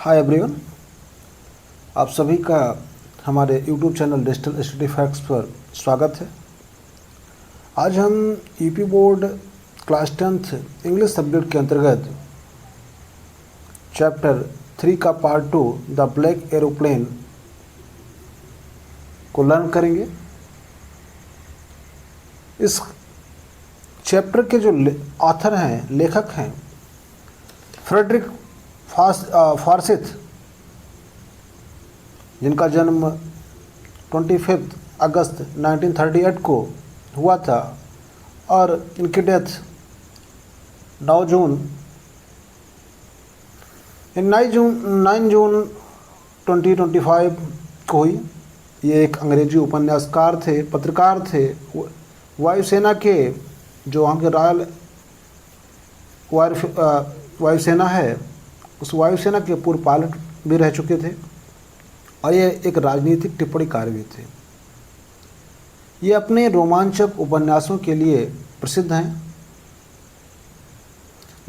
Hi everyone, आप सभी का हमारे YouTube channel digital study facts पर स्वागत है। आज हम UP board class 10th English subject के अंतर्गत चैप्टर 3 का पार्ट 2 द ब्लैक एरोप्लेन को लर्न करेंगे। इस चैप्टर के जो ऑथर हैं, लेखक हैं, फ्रेडरिक फॉर्सिथ, जिनका जन्म 25 अगस्त 1938 को हुआ था और इनकी डेथ 9 जून 2025 को हुई। ये एक अंग्रेजी उपन्यासकार थे, पत्रकार थे, वायुसेना के जो वहाँ के रॉयल वायुसेना है उस वायुसेना के पूर्व पायलट भी रह चुके थे और ये एक राजनीतिक टिप्पणीकार भी थे। ये अपने रोमांचक उपन्यासों के लिए प्रसिद्ध हैं।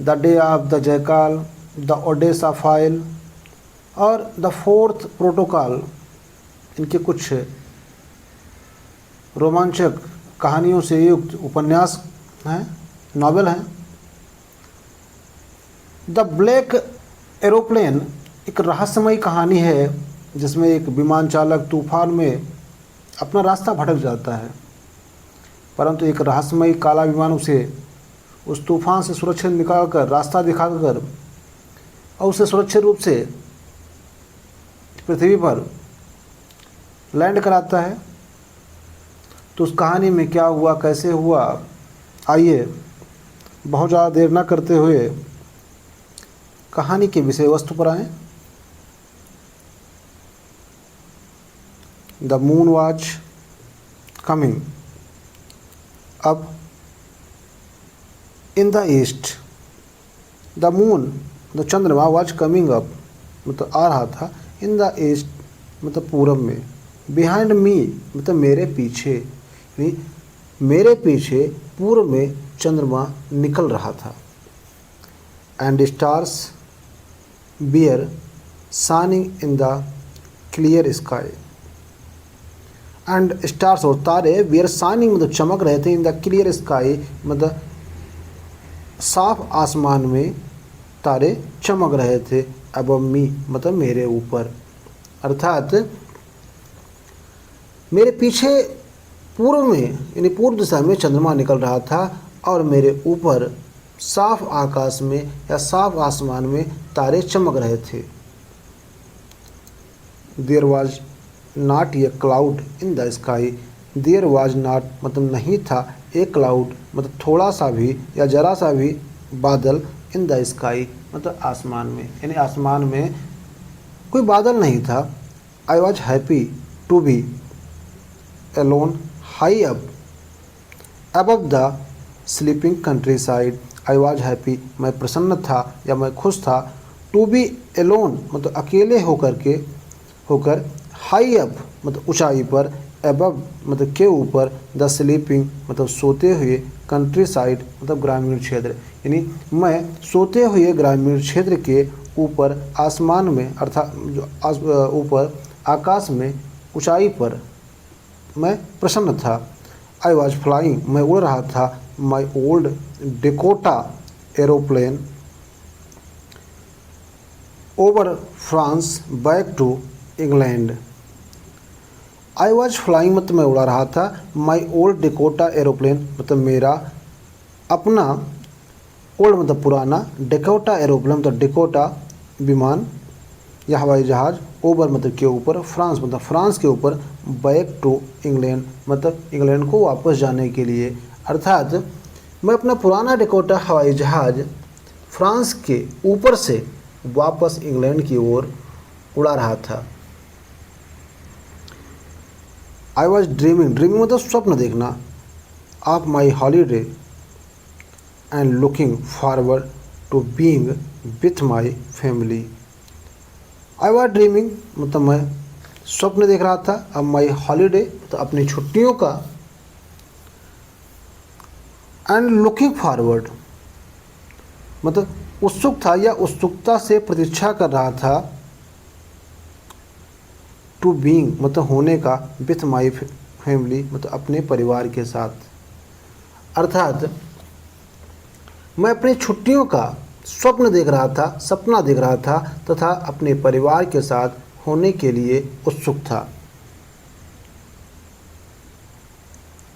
The day of the jackal, the Odessa file और द फोर्थ प्रोटोकॉल इनके कुछ रोमांचक कहानियों से युक्त उपन्यास हैं, नॉवेल हैं। द ब्लैक एरोप्लेन एक रहस्यमयी कहानी है जिसमें एक विमान चालक तूफान में अपना रास्ता भटक जाता है, परंतु एक रहस्यमयी काला विमान उसे उस तूफान से सुरक्षित निकालकर रास्ता दिखाकर और उसे सुरक्षित रूप से पृथ्वी पर लैंड कराता है। तो उस कहानी में क्या हुआ, कैसे हुआ, आइए बहुत ज़्यादा देर न करते हुए कहानी के विषय वस्तु पर आएँ। The moon was coming up in the east. The moon, the चंद्रमा, वॉज कमिंग अप मतलब आ रहा था, इन द ईस्ट मतलब पूरब में, बिहाइंड मी मतलब मेरे पीछे, यानी मेरे पीछे पूर्व में चंद्रमा निकल रहा था। And stars were shining in the clear sky. And stars और तारे बियर शाइनिंग मतलब चमक रहे थे, इन द क्लियर स्काई मतलब साफ आसमान में तारे चमक रहे थे। अबव मी मतलब मेरे ऊपर, अर्थात मेरे पीछे पूर्व में यानी पूर्व दिशा में चंद्रमा निकल रहा था और मेरे ऊपर साफ आकाश में या साफ आसमान में तारे चमक रहे थे। There was not a cloud in the sky. There was not मतलब नहीं था, ए क्लाउड मतलब थोड़ा सा भी या जरा सा भी बादल, इन द स्काई मतलब आसमान में, यानी आसमान में कोई बादल नहीं था। I was happy to be alone high up above the sleeping countryside. I was happy मैं प्रसन्न था या मैं खुश था, टू बी एलोन मतलब अकेले होकर हाई अप मतलब ऊंचाई पर, अबव मतलब के ऊपर, द स्लीपिंग मतलब सोते हुए, कंट्री साइड मतलब ग्रामीण क्षेत्र, यानी मैं सोते हुए ग्रामीण क्षेत्र के ऊपर आसमान में अर्थात जो ऊपर आकाश में ऊंचाई पर मैं प्रसन्न था। आई वॉज फ्लाइंग मैं उड़ रहा था, my old Dakota aeroplane over France back to England. I was flying मतलब मैं उड़ा रहा था, माई ओल्ड डेकोटा एरोप्लेन मतलब मेरा अपना, ओल्ड मतलब पुराना, डेकोटा एरोप्लेन मतलब डेकोटा विमान या हवाई जहाज, ओवर मतलब के ऊपर, फ्रांस मतलब फ्रांस के ऊपर, बैक टू इंग्लैंड मतलब इंग्लैंड को वापस जाने के लिए, अर्थात मैं अपना पुराना डेकोटा हवाई जहाज फ्रांस के ऊपर से वापस इंग्लैंड की ओर उड़ा रहा था। आई वॉज ड्रीमिंग, ड्रीमिंग मतलब स्वप्न देखना, of my holiday and looking forward to being with my family. I was dreaming मतलब मैं स्वप्न देख रहा था, अब माई हॉलीडे तो अपनी छुट्टियों का, एंड लुकिंग फॉरवर्ड मतलब उत्सुक था या उत्सुकता से प्रतीक्षा कर रहा था टू बीइंग मतलब होने का, विथ माई फैमिली मतलब अपने परिवार के साथ। अर्थात मैं अपनी छुट्टियों का स्वप्न देख रहा था, सपना देख रहा था तथा अपने परिवार के साथ होने के लिए उत्सुक था।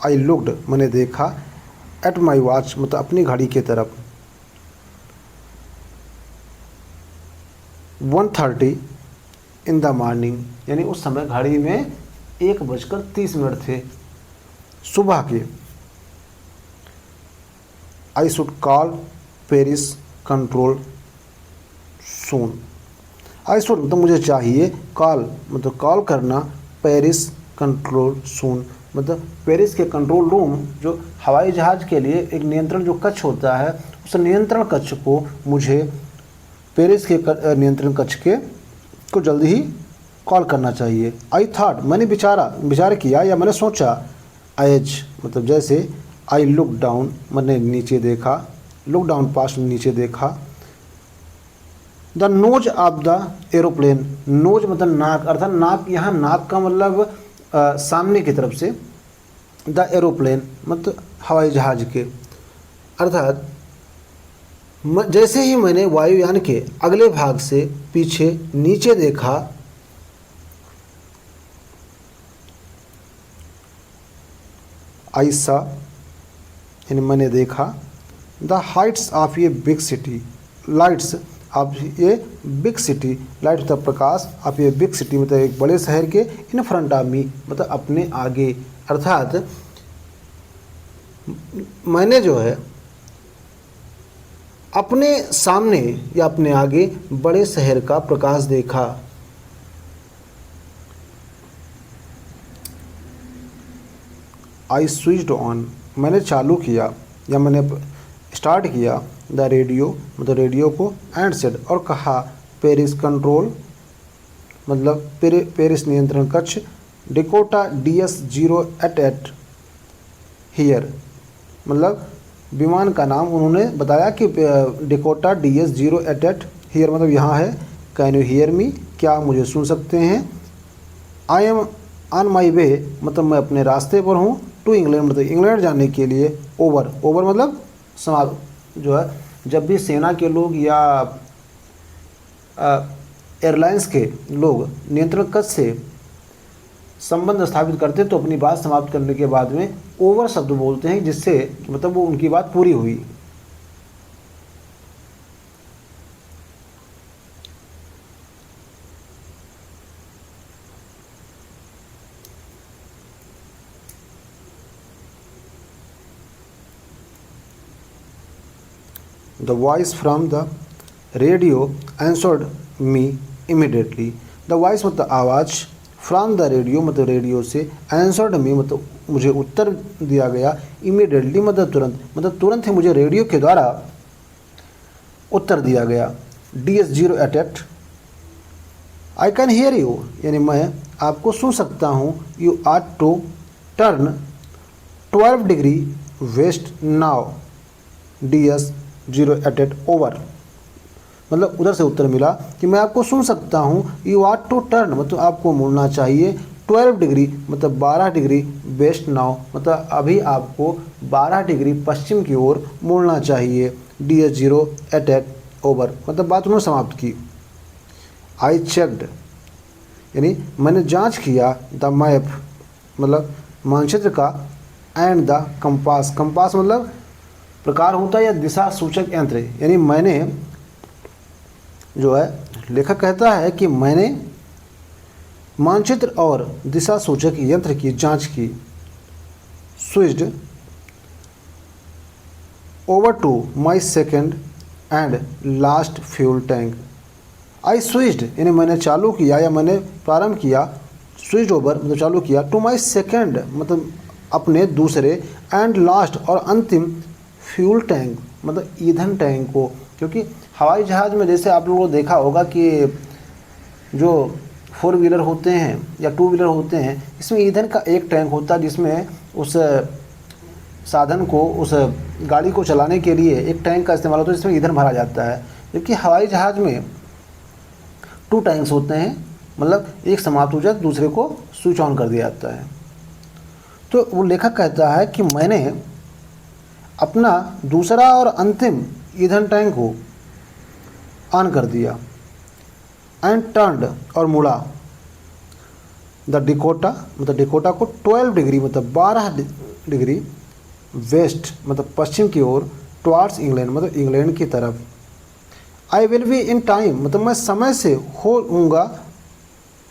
आई लुक्ड मैंने देखा, एट माई वॉच मतलब अपनी घड़ी की तरफ। 1:30 इन द मॉर्निंग यानी उस समय घड़ी में 1:30 थे सुबह के। I should call Paris control soon. I should मतलब मुझे चाहिए, कॉल मतलब कॉल करना, पेरिस कंट्रोल सून मतलब पेरिस के कंट्रोल रूम जो हवाई जहाज़ के लिए एक नियंत्रण जो कक्ष होता है, उस नियंत्रण कक्ष को मुझे पेरिस के नियंत्रण कक्ष को जल्दी ही कॉल करना चाहिए। आई थॉट मैंने विचार किया या मैंने सोचा, एज मतलब जैसे, आई लुक डाउन मैंने नीचे देखा, लुक डाउन पास नीचे देखा, the nose of the aeroplane, nose मतलब नाक, अर्थात नाक, यहाँ नाक का मतलब सामने की तरफ से, द एरोप्लेन मतलब हवाई जहाज़ के। अर्थात जैसे ही मैंने वायुयान के अगले भाग से पीछे नीचे देखा, आई सा यानी मैंने देखा, द हाइट्स ऑफ ये बिग सिटी, लाइट्स ऑफ ये बिग सिटी, लाइट मतलब प्रकाश, ऑफ ये बिग सिटी मतलब एक बड़े शहर के, इन फ्रंट ऑफ मी मतलब अपने आगे। अर्थात मैंने जो है अपने सामने या अपने आगे बड़े शहर का प्रकाश देखा। आई स्विच्ड ऑन मैंने चालू किया या मैंने स्टार्ट किया, द रेडियो मतलब रेडियो को, एंड सेड और कहा, पेरिस कंट्रोल मतलब पेरिस नियंत्रण कक्ष, डिकोटा DS-088 हियर मतलब विमान का नाम उन्होंने बताया कि डिकोटा DS-088 हियर मतलब यहाँ है। कैन यू हियर मी क्या आप मुझे सुन सकते हैं। आई एम ऑन माई वे मतलब मैं अपने रास्ते पर हूँ, टू इंग्लैंड मतलब इंग्लैंड जाने के लिए, ओवर मतलब समाप्त जो है, जब भी सेना के लोग या एयरलाइंस के लोग नियंत्रण कक्ष से संबंध स्थापित करते तो अपनी बात समाप्त करने के बाद में ओवर शब्द बोलते हैं, जिससे मतलब वो उनकी बात पूरी हुई। The voice from the radio answered me immediately. The voice मतलब आवाज़, फ्रॉम द रेडियो मतलब रेडियो से, answered me मतलब मुझे उत्तर दिया गया, immediately मतलब तुरंत ही मुझे रेडियो के द्वारा उत्तर दिया गया। DS-088 I can hear you यानी मैं आपको सुन सकता हूँ, you are to turn 12 degree west now, DS-088 over मतलब उधर से उत्तर मिला कि मैं आपको सुन सकता हूँ, यू आर टू टर्न मतलब आपको मुड़ना चाहिए, 12 डिग्री मतलब 12 डिग्री वेस्ट नाउ मतलब अभी आपको 12 डिग्री पश्चिम की ओर मुड़ना चाहिए, DS-088 ओवर मतलब बात उन्होंने समाप्त की। आई चेक्ड यानी मैंने जांच किया, द मैप मतलब मानचित्र का, एंड द कंपास, कंपास मतलब प्रकार होता है या दिशा सूचक यंत्र, यानी मैंने जो है लेखक कहता है कि मैंने मानचित्र और दिशा सूचक यंत्र की जांच की। Switched over to my second and last fuel tank. I switched यानी मैंने चालू किया या मैंने प्रारंभ किया, स्विच ओवर मतलब चालू किया, टू माई सेकेंड मतलब अपने दूसरे, एंड लास्ट और अंतिम, फ्यूल टैंक मतलब ईंधन टैंक को। क्योंकि हवाई जहाज़ में जैसे आप लोगों ने देखा होगा कि जो 4 व्हीलर होते हैं या 2 व्हीलर होते हैं, इसमें ईंधन का एक टैंक होता है जिसमें उस साधन को, उस गाड़ी को चलाने के लिए एक टैंक का इस्तेमाल होता है जिसमें ईंधन भरा जाता है। जबकि हवाई जहाज़ में 2 टैंक्स होते हैं मतलब एक समाप्त हो जाए तो दूसरे को स्विच ऑन कर दिया जाता है। तो वो लेखक कहता है कि मैंने अपना दूसरा और अंतिम ईंधन टैंक को ऑन कर दिया एंड टर्न्ड और मुड़ा द डिकोटा, मतलब डिकोटा को 12 डिग्री मतलब 12 डिग्री वेस्ट मतलब पश्चिम की ओर, टुवार्ड्स इंग्लैंड मतलब इंग्लैंड की तरफ। I will be in time मतलब मैं समय से होऊंगा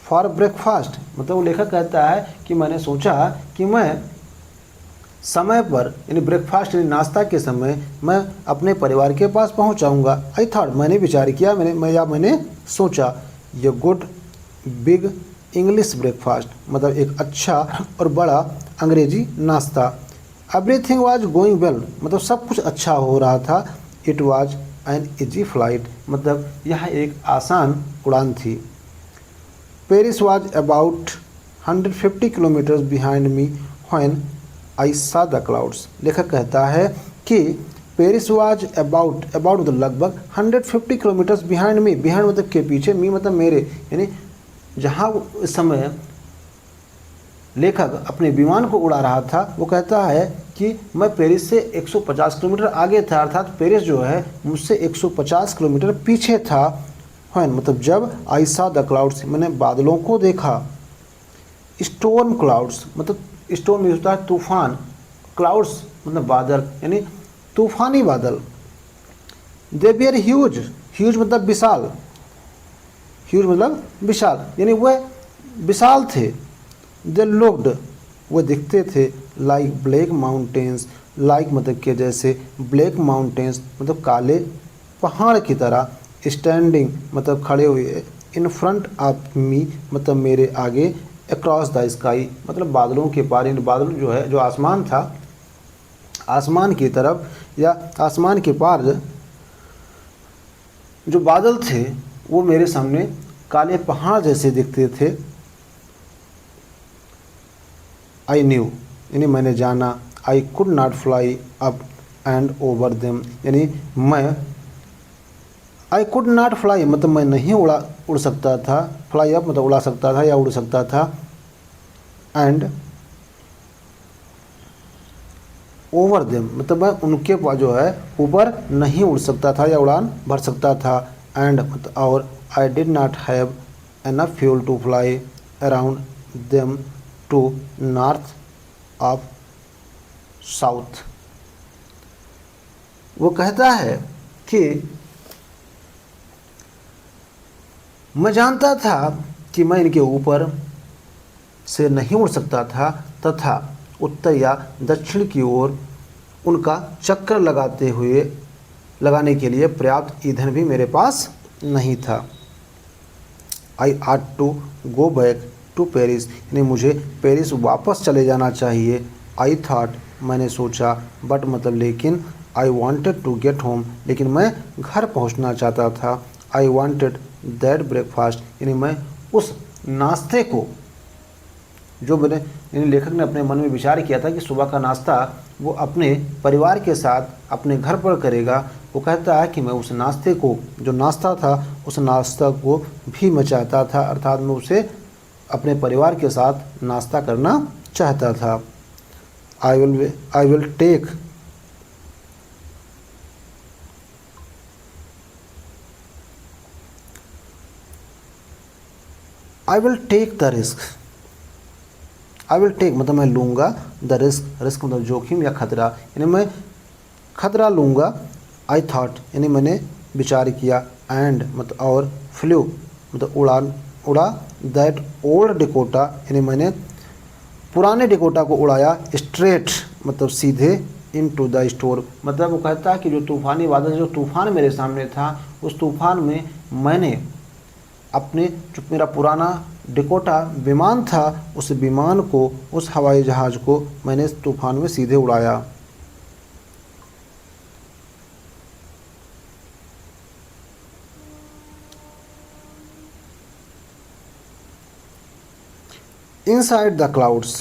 फॉर ब्रेकफास्ट, मतलब वो लेखक कहता है कि मैंने सोचा कि मैं समय पर यानी ब्रेकफास्ट यानी नाश्ता के समय मैं अपने परिवार के पास पहुंच जाऊंगा। आई थॉट मैंने विचार किया, मैंने सोचा ये गुड बिग इंग्लिश ब्रेकफास्ट मतलब एक अच्छा और बड़ा अंग्रेजी नाश्ता। एवरीथिंग वाज गोइंग वेल मतलब सब कुछ अच्छा हो रहा था। It was an easy flight मतलब यह एक आसान उड़ान थी। Paris was about 150 kilometres behind me when I सा द क्लाउड्स। लेखक कहता है कि पेरिस वाज अबाउट मतलब लगभग 150 किलोमीटर्स बिहाइंड मी, बिहाइंड मतलब के पीछे, मी मतलब मेरे, यानी जहाँ इस समय लेखक अपने विमान को उड़ा रहा था वो कहता है कि मैं पेरिस से 150 किलोमीटर आगे था, अर्थात पेरिस जो है मुझसे 150 किलोमीटर पीछे था। व्हेन मतलब जब आई सा द क्लाउड्स मैंने बादलों को देखा। स्टॉर्म क्लाउड्स मतलब स्टॉर्म में होता है तूफान, क्लाउड्स मतलब बादल यानी तूफानी बादल। दे बियर ह्यूज, ह्यूज मतलब विशाल, ह्यूज मतलब विशाल यानी वह विशाल थे। दे लुक्ड वो दिखते थे लाइक ब्लैक माउंटेन्स, लाइक मतलब के जैसे, ब्लैक माउंटेन्स मतलब काले पहाड़ की तरह। स्टैंडिंग मतलब खड़े हुए, इन फ्रंट ऑफ मी मतलब मेरे आगे, अक्रॉस द स्काई मतलब बादलों के पार, इन बादल जो है जो आसमान था, आसमान की तरफ या आसमान के पार जो बादल थे वो मेरे सामने काले पहाड़ जैसे दिखते थे। आई न्यू यानी मैंने जाना, I could not fly up and over them यानी मैं, आई कुड नॉट फ्लाई मतलब मैं नहीं उड़ सकता था, फ्लाई अप मतलब उड़ा सकता था या उड़ सकता था, एंड ओवर देम मतलब मैं उनके पास जो है ऊपर नहीं उड़ सकता था या उड़ान भर सकता था। एंड मतलब और I did not have enough fuel to fly around them to north of south. वो कहता है कि मैं जानता था कि मैं इनके ऊपर से नहीं उड़ सकता था तथा उत्तर या दक्षिण की ओर उनका चक्कर लगाने के लिए पर्याप्त ईंधन भी मेरे पास नहीं था। I ought to go back to Paris यानी मुझे पेरिस वापस चले जाना चाहिए। आई थॉट मैंने सोचा, बट मतलब लेकिन, I wanted to get home लेकिन मैं घर पहुंचना चाहता था। आई वॉन्टेड दैट ब्रेकफास्ट यानी मैं उस नाश्ते को जो मैंने यानी लेखक ने अपने मन में विचार किया था कि सुबह का नाश्ता वो अपने परिवार के साथ अपने घर पर करेगा। वो कहता है कि मैं उस नाश्ते को, जो नाश्ता था उस नाश्ता को भी मैं चाहता था, अर्थात मैं उसे अपने परिवार के साथ नाश्ता करना चाहता था। I will take the risk, I will take मतलब मैं लूँगा, द रिस्क, रिस्क मतलब जोखिम या खतरा, यानी मैं खतरा लूँगा। आई थॉट यानी मैंने विचार किया, एंड मतलब और, फ्लू मतलब उड़ा दैट ओल्ड डिकोटा यानी मैंने पुराने डिकोटा को उड़ाया, स्ट्रेट मतलब सीधे, इन टू द स्टोर मतलब वो कहता है कि जो तूफ़ानी बादल, जो तूफ़ान मेरे सामने था उस तूफ़ान में मैंने अपने जो मेरा पुराना डिकोटा विमान था उस विमान को, उस हवाई जहाज़ को मैंने इस तूफ़ान में सीधे उड़ाया। इनसाइड द क्लाउड्स,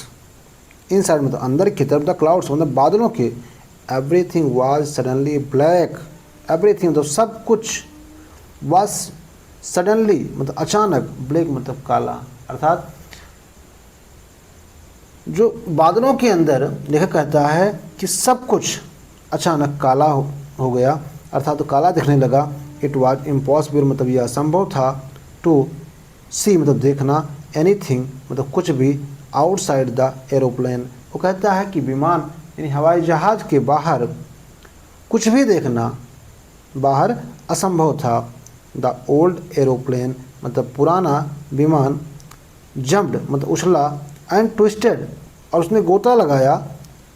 इनसाइड मतलब अंदर की तरफ, द क्लाउड्स मतलब बादलों के, everything was suddenly black, everything मतलब सब कुछ, वाज सडनली मतलब अचानक, ब्लैक मतलब काला, अर्थात जो बादलों के अंदर लेखक कहता है कि सब कुछ अचानक काला हो गया, अर्थात तो काला दिखने लगा। इट वॉज इम्पॉसिबल मतलब यह असंभव था, टू सी मतलब देखना, एनीथिंग मतलब कुछ भी, आउटसाइड द एरोप्लेन। वो कहता है कि विमान यानी हवाई जहाज़ के बाहर कुछ भी देखना बाहर असंभव था। द ओल्ड एरोप्लेन मतलब पुराना विमान, जम्प्ड मतलब उछला, एंड ट्विस्टेड और उसने गोता लगाया,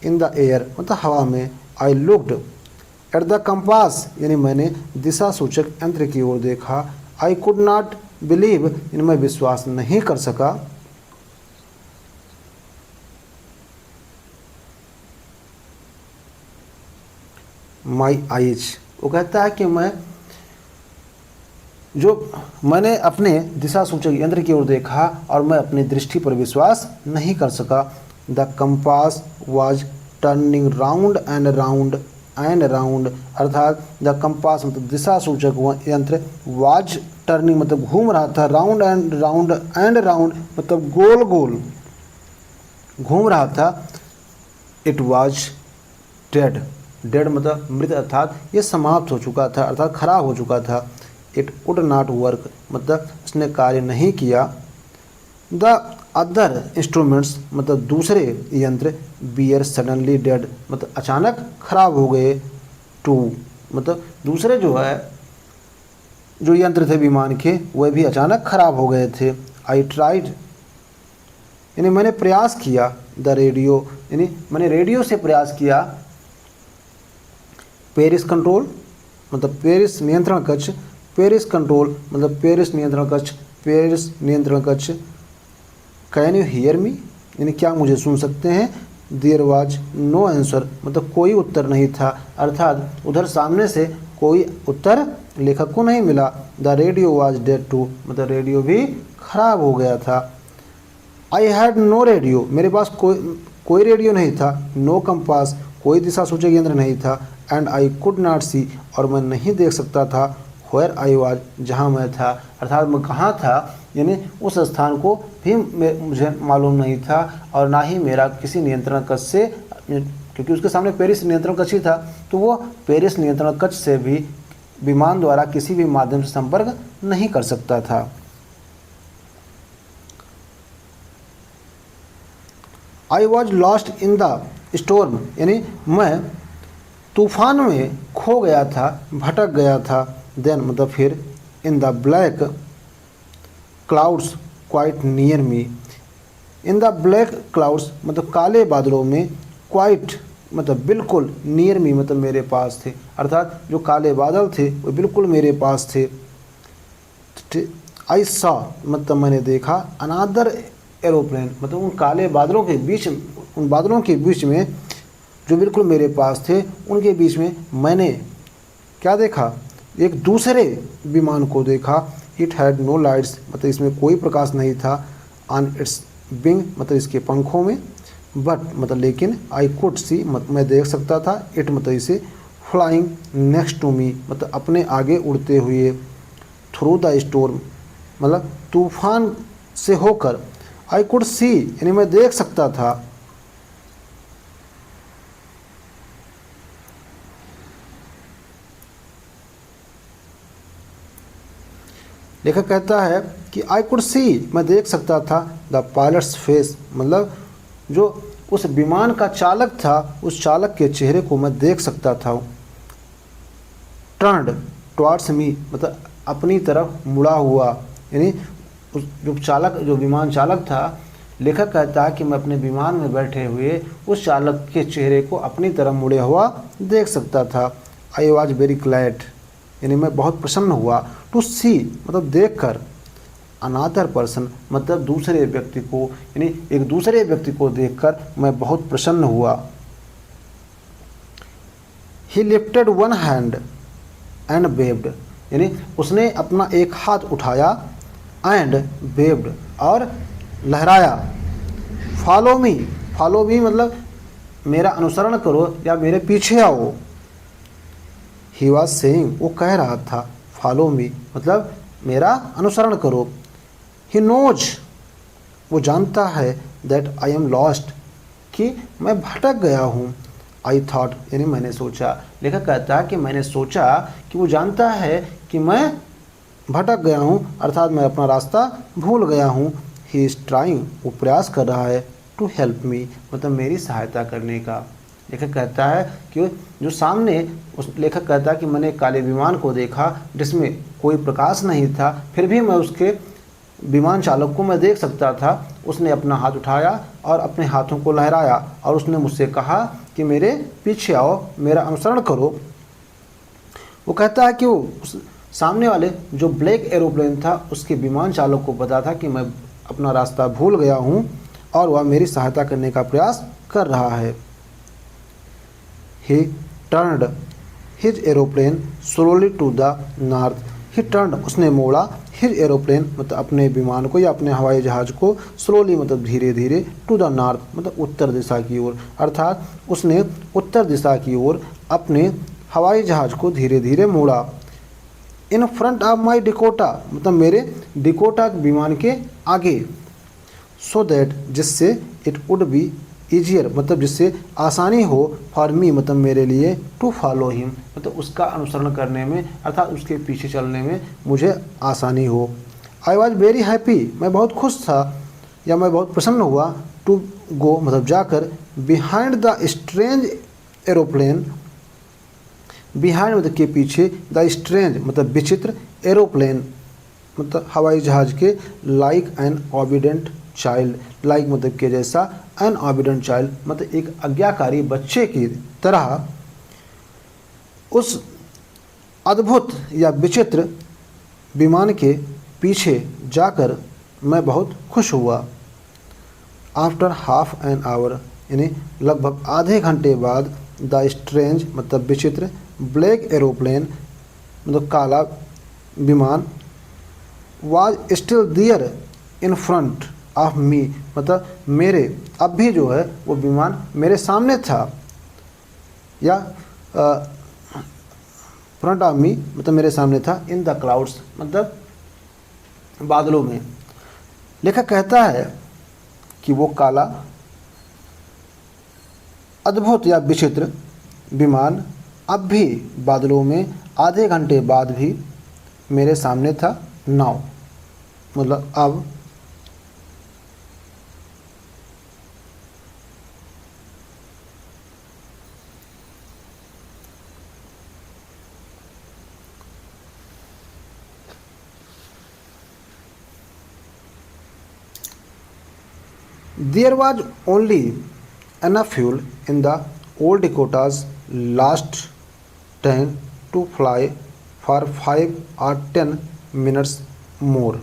इन द एयर मतलब हवा में। I looked at the compass यानी मैंने दिशा सूचक यंत्र की ओर देखा। आई कुड नॉट बिलीव यानी मैं विश्वास नहीं कर सका। माई आइज, वो कहता है कि मैंने अपने दिशा सूचक यंत्र की ओर देखा और मैं अपनी दृष्टि पर विश्वास नहीं कर सका। The compass was turning round and round and round, अर्थात द कंपास मतलब दिशा सूचक यंत्र, वाज टर्निंग मतलब घूम रहा था, round and round and round मतलब गोल गोल घूम रहा था। इट वाज डेड, डेड मतलब मृत, अर्थात ये समाप्त हो चुका था, अर्थात खराब हो चुका था। इट वुड नॉट वर्क मतलब उसने कार्य नहीं किया। द अदर इंस्ट्रूमेंट्स मतलब दूसरे यंत्र, बियर सडनली डेड मतलब अचानक खराब हो गए। टू मतलब दूसरे जो यंत्र थे विमान के, वह भी अचानक खराब हो गए थे। आई ट्राइड यानी मैंने प्रयास किया, द रेडियो यानी मैंने रेडियो से प्रयास किया। पेरिस कंट्रोल मतलब पेरिस नियंत्रण कक्ष, पेरिस कंट्रोल मतलब पेरिस नियंत्रण कक्ष, पेरिस नियंत्रण कक्ष। कैन यू हियर मी यानी क्या मुझे सुन सकते हैं। देयर वाज नो आंसर मतलब कोई उत्तर नहीं था, अर्थात उधर सामने से कोई उत्तर लेखक को नहीं मिला। The radio was dead too मतलब रेडियो भी खराब हो गया था। आई हैड नो रेडियो मेरे पास कोई रेडियो नहीं था। नो कंपास कोई दिशा सूचक यंत्र नहीं था। एंड आई कुड नॉट सी और मैं नहीं देख सकता था। वेयर आई वाज जहाँ मैं था, अर्थात मैं कहाँ था यानी उस स्थान को भी मुझे मालूम नहीं था, और ना ही मेरा किसी नियंत्रण कक्ष से, क्योंकि उसके सामने पेरिस नियंत्रण कक्ष ही था, तो वो पेरिस नियंत्रण कक्ष से भी विमान द्वारा किसी भी माध्यम से संपर्क नहीं कर सकता था। I was lost in the storm यानी मैं तूफान में खो गया था, भटक गया था। देन मतलब फिर, इन the black clouds quite near me, in the black clouds मतलब काले बादलों में, क्वाइट मतलब बिल्कुल, नियर मी मतलब मेरे पास थे, अर्थात जो काले बादल थे वो बिल्कुल मेरे पास थे। आई सॉ मतलब मैंने देखा, अनादर एरोप्लेन मतलब उन काले बादलों के बीच, उन बादलों के बीच में जो बिल्कुल मेरे पास थे, उनके बीच में मैंने क्या देखा, एक दूसरे विमान को देखा। इट हैड नो लाइट्स मतलब इसमें कोई प्रकाश नहीं था। ऑन इट्स विंग मतलब इसके पंखों में। बट मतलब लेकिन, आई कुड सी मैं देख सकता था, इट मतलब इसे, फ्लाइंग नेक्स्ट टू मी मतलब अपने आगे उड़ते हुए, थ्रू द स्टोर्म मतलब तूफान से होकर। आई कुड सी यानी मैं देख सकता था। लेखक कहता है कि आई कुड सी मैं देख सकता था, द पायलट्स फेस मतलब जो उस विमान का चालक था, उस चालक के चेहरे को मैं देख सकता था। टर्न्ड टुवर्ड्स मी मतलब अपनी तरफ मुड़ा हुआ, यानी उस जो विमान चालक था, लेखक कहता है कि मैं अपने विमान में बैठे हुए उस चालक के चेहरे को अपनी तरफ मुड़े हुआ देख सकता था। आई वॉज वेरी ग्लैड यानी मैं बहुत प्रसन्न हुआ। टू सी मतलब देख कर, अनादर पर्सन मतलब दूसरे व्यक्ति को, यानी एक दूसरे व्यक्ति को देखकर मैं बहुत प्रसन्न हुआ। ही lifted one hand and waived यानी उसने अपना एक हाथ उठाया, एंड वेव्ड और लहराया। फॉलो मी मतलब मेरा अनुसरण करो या मेरे पीछे आओ। ही वॉज सेइंग वो कह रहा था, फॉलो मी मतलब मेरा अनुसरण करो। ही नोज, वो जानता है, दैट आई एम लॉस्ट, कि मैं भटक गया हूँ। आई थॉट, यानी मैंने सोचा। लेखक कहता है कि मैंने सोचा कि वो जानता है कि मैं भटक गया हूँ, अर्थात मैं अपना रास्ता भूल गया हूँ। ही इज़ ट्राइंग, वो प्रयास कर रहा है, टू हेल्प मी, मतलब मेरी सहायता करने का। लेखक कहता है कि जो सामने, उस लेखक कहता है कि मैंने काले विमान को देखा जिसमें कोई प्रकाश नहीं था, फिर भी मैं उसके विमान चालक को मैं देख सकता था। उसने अपना हाथ उठाया और अपने हाथों को लहराया और उसने मुझसे कहा कि मेरे पीछे आओ, मेरा अनुसरण करो। वो कहता है कि वो उस सामने वाले जो ब्लैक एरोप्लेन था उसके विमान चालक को पता था कि मैं अपना रास्ता भूल गया हूँ और वह मेरी सहायता करने का प्रयास कर रहा है। He turned his aeroplane slowly to the north. He turned, उसने मोड़ा, हिज एरोप्लेन मतलब अपने विमान को या अपने हवाई जहाज़ को, स्लोली मतलब धीरे धीरे, टू द नॉर्थ मतलब उत्तर दिशा की ओर, अर्थात उसने उत्तर दिशा की ओर अपने हवाई जहाज़ को धीरे धीरे मोड़ा। इन फ्रंट ऑफ माई डिकोटा, मतलब मेरे डिकोटा विमान के आगे। सो दैट, जिससे, इट वुड बी ईजियर, मतलब जिससे आसानी हो, फॉर मी मतलब मेरे लिए, टू फॉलो हिम मतलब उसका अनुसरण करने में, अर्थात उसके पीछे चलने में मुझे आसानी हो। आई वॉज वेरी हैप्पी, मैं बहुत खुश था या मैं बहुत प्रसन्न हुआ, टू गो मतलब जाकर, behind the strange aeroplane, behind मतलब के पीछे, द स्ट्रेंज मतलब विचित्र, एरोप्लेन मतलब हवाई जहाज़ के, like an obedient child, like मतलब के जैसा, एन ऑबिडेंट चाइल्ड मतलब एक आज्ञाकारी बच्चे की तरह, उस अद्भुत या विचित्र विमान के पीछे जाकर मैं बहुत खुश हुआ। आफ्टर हाफ एन आवर, यानी लगभग आधे घंटे बाद, द स्ट्रेंज मतलब विचित्र, ब्लैक एरोप्लेन मतलब काला विमान, was still there in front of me मतलब मेरे, अब भी जो है वो विमान मेरे सामने था, या फ्रंट ऑफ मी मतलब मेरे सामने था, इन द क्लाउड्स मतलब बादलों में। लेखक कहता है कि वो काला अद्भुत या विचित्र विमान अब भी बादलों में आधे घंटे बाद भी मेरे सामने था। नाउ मतलब अब। There was only enough fuel in the old Dakota's last tank to fly for 5 or 10 minutes more.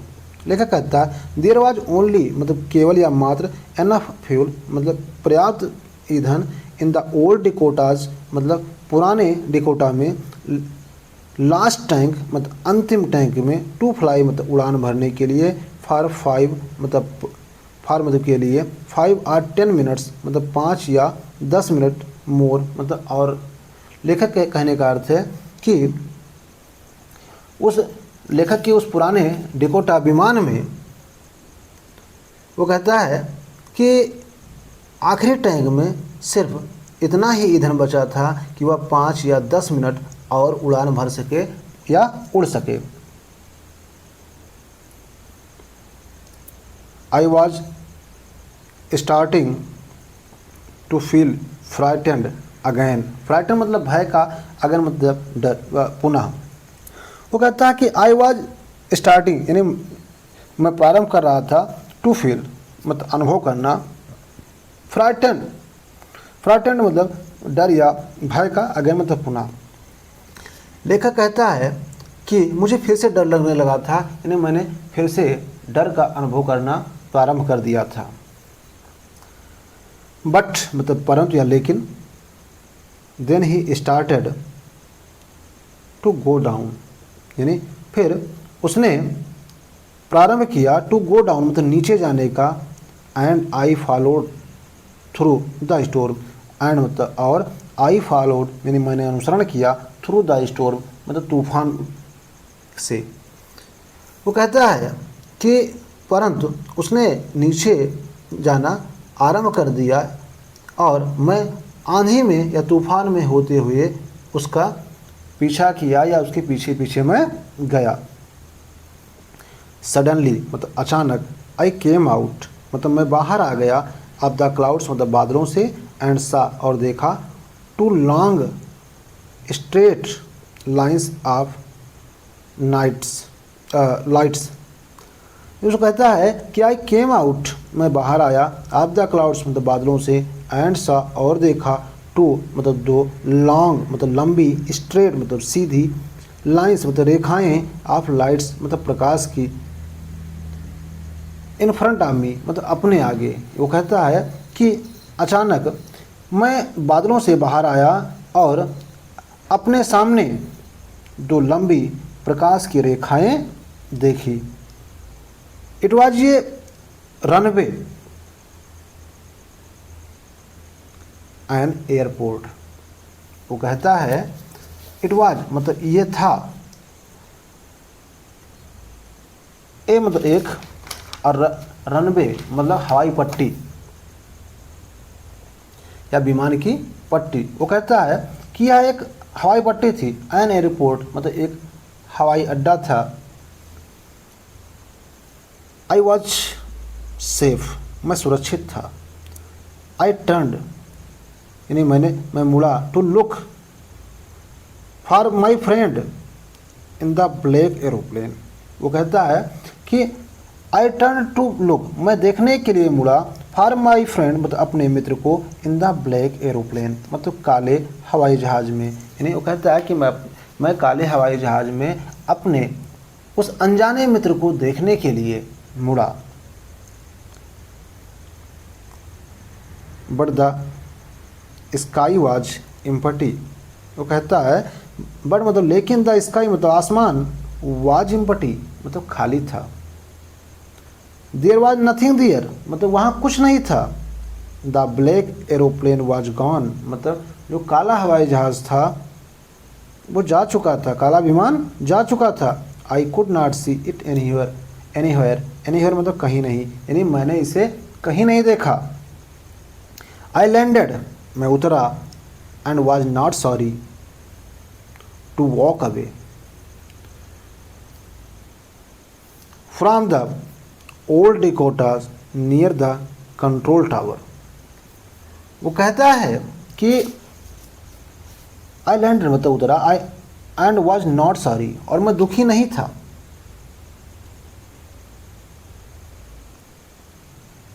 लेखक कहता है देयर वाज ओनली मतलब केवल या मात्र, एनफ फ्यूल मतलब पर्याप्त ईंधन, इन द ओल्ड डिकोटाज मतलब पुराने डिकोटा में, लास्ट टैंक मतलब अंतिम टैंक में, टू फ्लाई मतलब उड़ान भरने के लिए, फॉर 5 मतलब फॉर मतलब के लिए, 5 और 10 मिनट्स मतलब 5 या 10 मिनट, मोर मतलब और। लेखक के कहने का अर्थ है कि उस लेखक के उस पुराने डिकोटा विमान में वो कहता है कि आखिरी टैंक में सिर्फ इतना ही ईंधन बचा था कि वह 5 या 10 मिनट और उड़ान भर सके या उड़ सके। I was starting to feel frightened again, frighten मतलब भय का, अगैन मतलब डर, पुनः। वो कहता है कि आई वॉज स्टार्टिंग यानी मैं प्रारंभ कर रहा था, टू फील मतलब अनुभव करना, फ्राइटेंड, फ्राइटेंड मतलब डर या भय का, अगैन मतलब पुनः। लेखक कहता है कि मुझे फिर से डर लगने लगा था, यानी मैंने फिर से डर का अनुभव करना प्रारंभ कर दिया था। बट मतलब परंतु या लेकिन, then he started to go down, यानी फिर उसने प्रारंभ किया, टू गो डाउन मतलब नीचे जाने का, and I followed through the storm, and मतलब और, आई फॉलोड यानी मैंने अनुसरण किया, थ्रू द स्टोर्म मतलब तूफान से। वो कहता है कि परंतु उसने नीचे जाना आरंभ कर दिया और मैं आंधी में या तूफान में होते हुए उसका पीछा किया या उसके पीछे पीछे मैं गया। सडनली मतलब अचानक, आई केम आउट मतलब मैं बाहर आ गया, ऑफ द क्लाउड्स मतलब बादलों से, एंड सा और देखा, two long straight lines of lights. उसको कहता है कि आई केम आउट मैं बाहर आया, ऑफ द क्लाउड्स मतलब बादलों से, एंड सा और देखा, टू मतलब दो, लॉन्ग मतलब लंबी, स्ट्रेट मतलब सीधी, लाइन्स मतलब रेखाएं, ऑफ लाइट्स मतलब प्रकाश की, इन फ्रंट ऑफ मी मतलब अपने आगे। वो कहता है कि अचानक मैं बादलों से बाहर आया और अपने सामने दो लंबी प्रकाश की रेखाएं देखी। इट वाज ये रनवे एन एयरपोर्ट। वो कहता है इट वाज मतलब ये था, ए मतलब एक, और रनवे मतलब हवाई पट्टी या विमान की पट्टी। वो कहता है कि यह एक हवाई पट्टी थी, एन एयरपोर्ट मतलब एक हवाई अड्डा था। आई वॉज सेफ मैं सुरक्षित था। आई टर्न्ड यानी मैं मुड़ा, to look for my friend in the black aeroplane. वो कहता है कि आई टर्न टू लुक मैं देखने के लिए मुड़ा, फॉर माई फ्रेंड मतलब अपने मित्र को, इन द ब्लैक एरोप्लेन मतलब काले हवाई जहाज़ में। यानी वो कहता है कि मैं काले हवाई जहाज़ में अपने उस अनजाने मित्र को देखने के लिए मुड़ा। But the sky was empty. वो कहता है बट मतलब लेकिन द स्काई मतलब आसमान, वाज एम्प्टी मतलब खाली था। देयर वाज नथिंग देयर मतलब वहाँ कुछ नहीं था। The black aeroplane was gone मतलब जो काला हवाई जहाज़ था वो जा चुका था, काला विमान जा चुका था। I could not see it anywhere मतलब कहीं नहीं, यानी मैंने इसे कहीं नहीं देखा। आई लैंडेड मैं उतरा, and was not sorry to walk away from the old Dakotas near the control tower. वो कहता है कि आई लैंडेड मतलब उतरा, I and was not sorry और मैं दुखी नहीं था,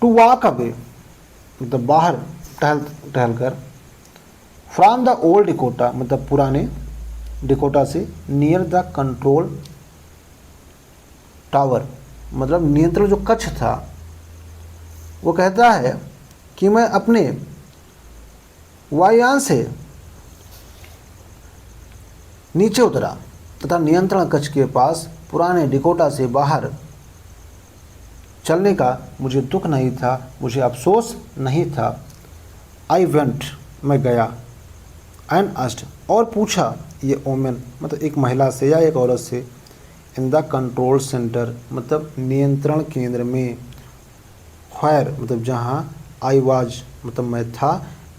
टू वॉक अवे मतलब बाहर टहल कर, फ्रॉम द ओल्ड डिकोटा मतलब पुराने डिकोटा से, नियर द कंट्रोल टावर मतलब नियंत्रण जो कक्ष था। वो कहता है कि मैं अपने वायुयान से नीचे उतरा तथा नियंत्रण कक्ष के पास पुराने डिकोटा से बाहर चलने का मुझे दुख नहीं था, मुझे अफसोस नहीं था। आई वेंट मैं गया, एंड आस्क्ड और पूछा, ये ओमेन मतलब एक महिला से या एक औरत से, इन द कंट्रोल सेंटर मतलब नियंत्रण केंद्र में, व्हेयर मतलब जहाँ, आई वाज मतलब मैं था,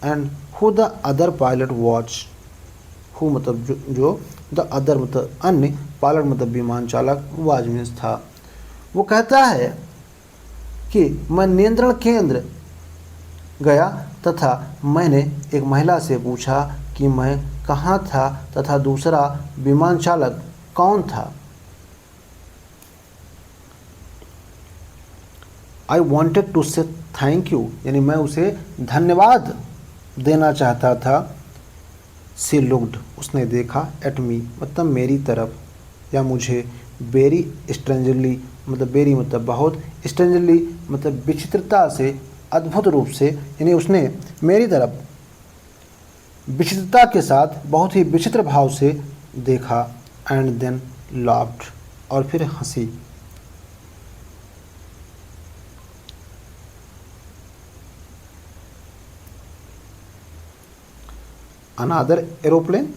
and who the other pilot watch, who मतलब जो द अदर मतलब अन्य, पायलट मतलब विमान चालक, वाज मीन्स था। वो कहता है कि मैं नियंत्रण केंद्र गया तथा मैंने एक महिला से पूछा कि मैं कहाँ था तथा दूसरा विमान चालक कौन था। आई वॉन्टेड टू से थैंक यू यानी मैं उसे धन्यवाद देना चाहता था। सी लुक्ड उसने देखा, एट मी मतलब मेरी तरफ या मुझे, वेरी स्ट्रेंजरली मतलब वेरी मतलब बहुत, स्ट्रेंजरली मतलब विचित्रता से, अद्भुत रूप से, यानी उसने मेरी तरफ विचित्रता के साथ बहुत ही विचित्र भाव से देखा। एंड देन लाफ्ड और फिर हंसी। अनादर एरोप्लेन,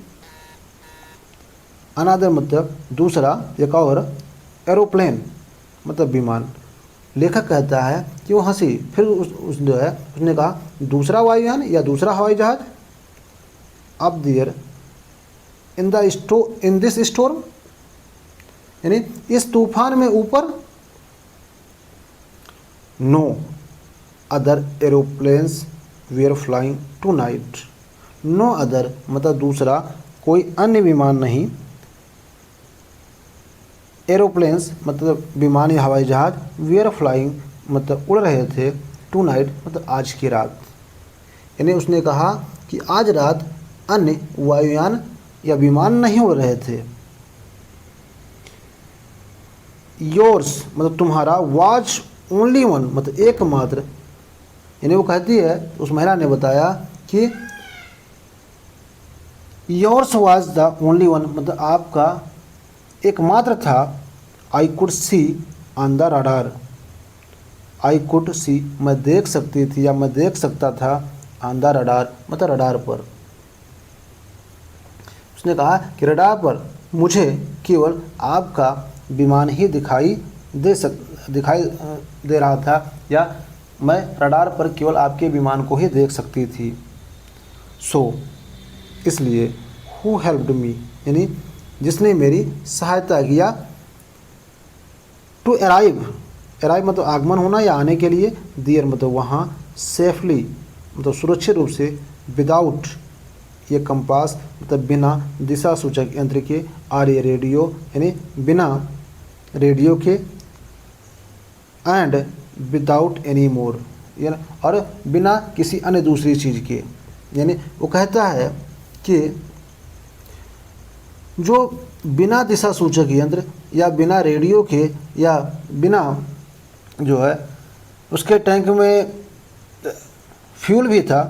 अनादर मतलब दूसरा, एक और, एरोप्लेन मतलब विमान। लेखक कहता है कि वो हंसी, फिर उस जो है उसने कहा दूसरा वायुयान या दूसरा हवाई जहाज। अब दियर इन दिस स्टोर्म, यानी इस तूफान में ऊपर। No other aeroplanes were flying tonight. No other मतलब दूसरा कोई अन्य विमान नहीं, एरोप्लेन्स मतलब विमान या हवाई जहाज, वेयर फ्लाइंग मतलब उड़ रहे थे, टू नाइट मतलब आज की रात। यानी उसने कहा कि आज रात अन्य वायुयान या विमान नहीं उड़ रहे थे। योर्स मतलब तुम्हारा, वाज ओनली वन मतलब एकमात्र। यानी वो कहती है, उस महिला ने बताया कि yours was the only one मतलब आपका एकमात्र था। I could see on the radar. I could see मैं देख सकती थी या मैं देख सकता था, ऑन द रडार मतलब रडार पर। उसने कहा कि रडार पर मुझे केवल आपका विमान ही दिखाई दे रहा था, या मैं रडार पर केवल आपके विमान को ही देख सकती थी। सो इसलिए हु हेल्प्ड मी यानी जिसने मेरी सहायता किया। टू अराइव मतलब आगमन होना या आने के लिए, दियर मतलब वहाँ, सेफली मतलब सुरक्षित रूप से, विदाउट ये कंपास मतलब बिना दिशा सूचक यंत्र के, और ये रेडियो यानी बिना रेडियो के, एंड विदाउट एनी मोर यानी और बिना किसी अन्य दूसरी चीज़ के। यानी वो कहता है कि जो बिना दिशा सूचक यंत्र या बिना रेडियो के या बिना जो है उसके टैंक में फ्यूल भी था,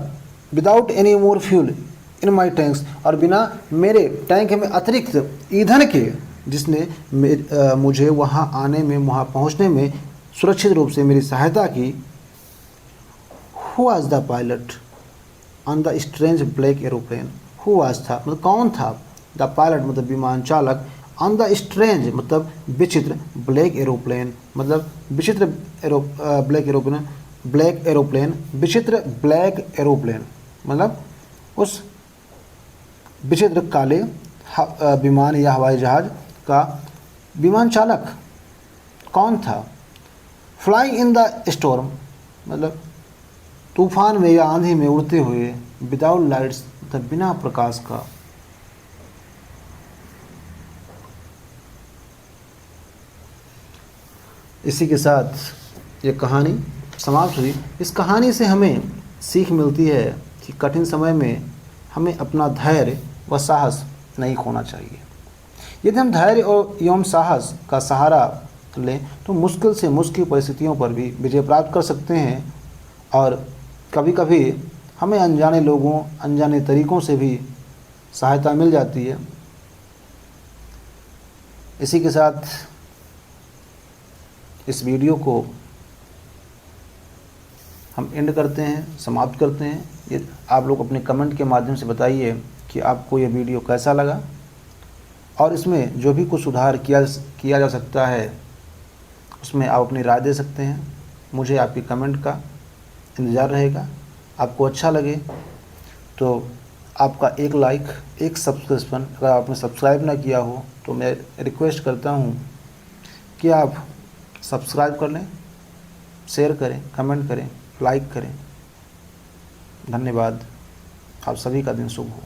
without any more fuel in my tanks, और बिना मेरे टैंक में अतिरिक्त ईंधन के, जिसने मुझे वहाँ आने में, वहाँ पहुँचने में सुरक्षित रूप से मेरी सहायता की। Who was the pilot on the strange black aeroplane. Who was था मतलब कौन था, द पायलट मतलब विमान चालक, ऑन द स्ट्रेंज मतलब विचित्र, ब्लैक एरोप्लेन मतलब विचित्र ब्लैक एरोप्लेन विचित्र ब्लैक एरोप्लेन मतलब उस विचित्र काले विमान या हवाई जहाज का विमान चालक कौन था। फ्लाइंग इन द स्टॉर्म मतलब तूफान में या आंधी में उड़ते हुए, विदाउट लाइट्स मतलब बिना प्रकाश का। इसी के साथ ये कहानी समाप्त हुई। इस कहानी से हमें सीख मिलती है कि कठिन समय में हमें अपना धैर्य व साहस नहीं खोना चाहिए। यदि हम धैर्य और एवं साहस का सहारा लें तो मुश्किल से मुश्किल परिस्थितियों पर भी विजय प्राप्त कर सकते हैं, और कभी कभी हमें अनजाने लोगों, अनजाने तरीक़ों से भी सहायता मिल जाती है। इसी के साथ इस वीडियो को हम एंड करते हैं, समाप्त करते हैं। ये आप लोग अपने कमेंट के माध्यम से बताइए कि आपको ये वीडियो कैसा लगा, और इसमें जो भी कुछ सुधार किया जा सकता है उसमें आप अपनी राय दे सकते हैं। मुझे आपके कमेंट का इंतज़ार रहेगा। आपको अच्छा लगे तो आपका एक लाइक, एक सब्सक्रिप्शन, अगर आपने सब्सक्राइब ना किया हो तो मैं रिक्वेस्ट करता हूँ कि आप सब्सक्राइब कर लें, शेयर करें, कमेंट करें, लाइक करें। धन्यवाद। आप सभी का दिन शुभ हो।